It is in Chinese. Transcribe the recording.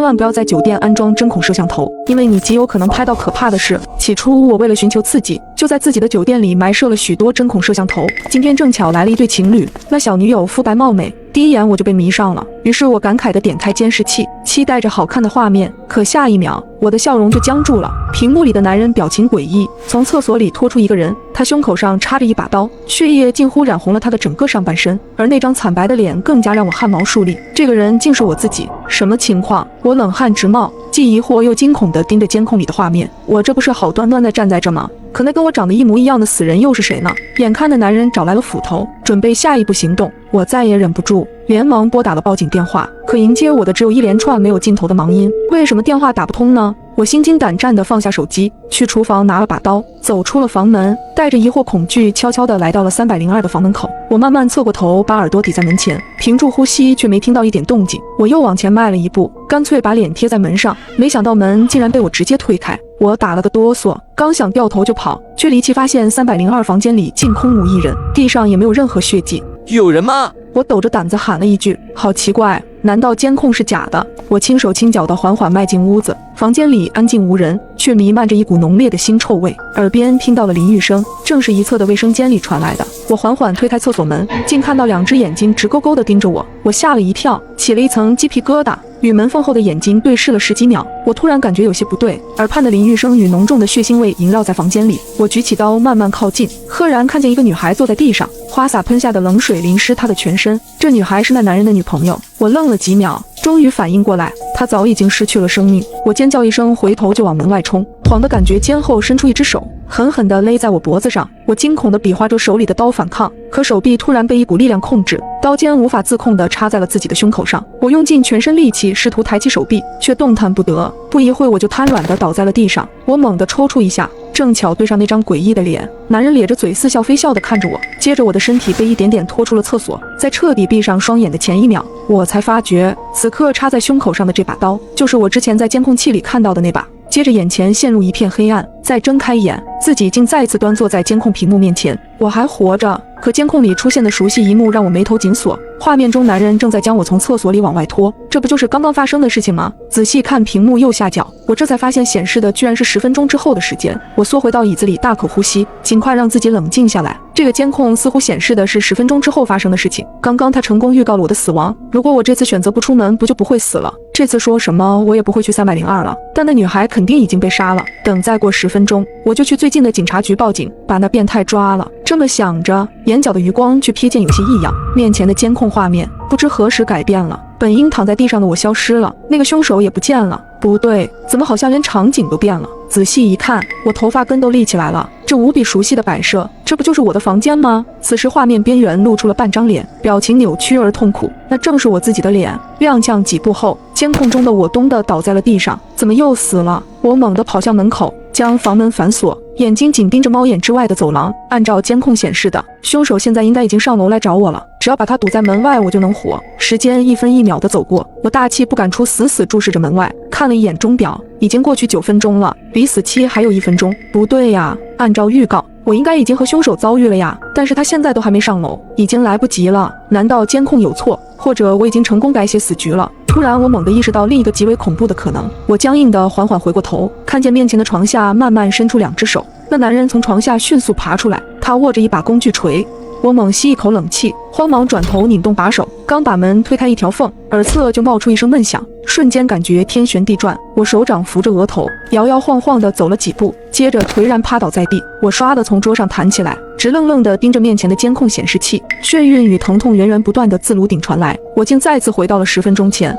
万不要在酒店安装针孔摄像头，因为你极有可能拍到可怕的事。起初我为了寻求刺激，就在自己的酒店里埋设了许多针孔摄像头。今天正巧来了一对情侣，那小女友肤白貌美，第一眼我就被迷上了。于是我感慨地点开监视器，期待着好看的画面。可下一秒，我的笑容就僵住了。屏幕里的男人表情诡异，从厕所里拖出一个人，他胸口上插着一把刀，血液近乎染红了他的整个上半身，而那张惨白的脸更加让我汗毛竖立。这个人竟是我自己，什么情况？我冷汗直冒，既疑惑又惊恐地盯着监控里的画面。我这不是好端端地站在这吗？可那跟我长得一模一样的死人又是谁呢？眼看的男人找来了斧头，准备下一步行动，我再也忍不住，连忙拨打了报警电话。可迎接我的只有一连串没有尽头的忙音。为什么电话打不通呢？我心惊胆战地放下手机，去厨房拿了把刀，走出了房门，带着疑惑恐惧，悄悄地来到了302的房门口。我慢慢侧过头，把耳朵抵在门前，屏住呼吸，却没听到一点动静。我又往前迈了一步，干脆把脸贴在门上，没想到门竟然被我直接推开。我打了个哆嗦，刚想掉头就跑，却离奇发现302房间里竟空无一人，地上也没有任何血迹。有人吗？我抖着胆子喊了一句，好奇怪，难道监控是假的？我轻手轻脚地缓缓迈进屋子，房间里安静无人，却弥漫着一股浓烈的腥臭味。耳边听到了淋浴声，正是一侧的卫生间里传来的。我缓缓推开厕所门，竟看到2只眼睛直勾勾地盯着我，我吓了一跳，起了一层鸡皮疙瘩。与门缝后的眼睛对视了10几秒，我突然感觉有些不对，耳畔的淋浴声与浓重的血腥味萦绕在房间里。我举起刀慢慢靠近，赫然看见一个女孩坐在地上，花洒喷下的冷水淋湿她的全身。这女孩是那男人的女朋友。我愣了几秒，终于反应过来，她早已经失去了生命。我尖叫一声，回头就往门外冲，晃的感觉肩后伸出一只手，狠狠地勒在我脖子上。我惊恐地比划着手里的刀反抗，可手臂突然被一股力量控制，刀尖无法自控地插在了自己的胸口上。我用尽全身力气试图抬起手臂，却动弹不得。不一会我就瘫软地倒在了地上。我猛地抽搐一下，正巧对上那张诡异的脸。男人咧着嘴似笑非笑地看着我，接着我的身体被一点点拖出了厕所。在彻底闭上双眼的前一秒，我才发觉此刻插在胸口上的这把刀，就是我之前在监控器里看到的那把。接着眼前陷入一片黑暗，再睁开眼，自己竟再次端坐在监控屏幕面前。我还活着，可监控里出现的熟悉一幕让我眉头紧锁。画面中男人正在将我从厕所里往外拖，这不就是刚刚发生的事情吗？仔细看屏幕右下角，我这才发现显示的居然是10分钟之后的时间。我缩回到椅子里，大口呼吸，尽快让自己冷静下来。这个监控似乎显示的是10分钟之后发生的事情。刚刚他成功预告了我的死亡，如果我这次选择不出门，不就不会死了？这次说什么我也不会去302了，但那女孩肯定已经被杀了。等再过10分钟，我就去最近的警察局报警，把那变态抓了。这么想着，眼角的余光却瞥见有些异样，面前的监控画面不知何时改变了，本应躺在地上的我消失了，那个凶手也不见了。不对，怎么好像连场景都变了？仔细一看，我头发根都立起来了，这无比熟悉的摆设，这不就是我的房间吗？此时画面边缘露出了半张脸，表情扭曲而痛苦，那正是我自己的脸。踉跄几步后，监控中的我咚地倒在了地上，怎么又死了？我猛地跑向门口，将房门反锁，眼睛紧盯着猫眼之外的走廊。按照监控显示的，凶手现在应该已经上楼来找我了，只要把他堵在门外，我就能活。时间1分1秒地走过，我大气不敢出，死死注视着门外，看了一眼钟表，已经过去9分钟了，离死期还有1分钟。不对呀，按照预告，我应该已经和凶手遭遇了呀，但是他现在都还没上楼，已经来不及了。难道监控有错，或者我已经成功改写死局了？突然我猛地意识到另一个极为恐怖的可能，我僵硬地缓缓回过头，看见面前的床下慢慢伸出2只手，那男人从床下迅速爬出来，他握着一把工具锤。我猛吸一口冷气，慌忙转头拧动把手，刚把门推开一条缝，耳侧就冒出一声闷响，瞬间感觉天旋地转。我手掌扶着额头，摇摇晃晃地走了几步，接着颓然趴倒在地。我唰地从桌上弹起来，直愣愣地盯着面前的监控显示器，眩晕与疼痛源源不断的自颅顶传来。我竟再次回到了10分钟前。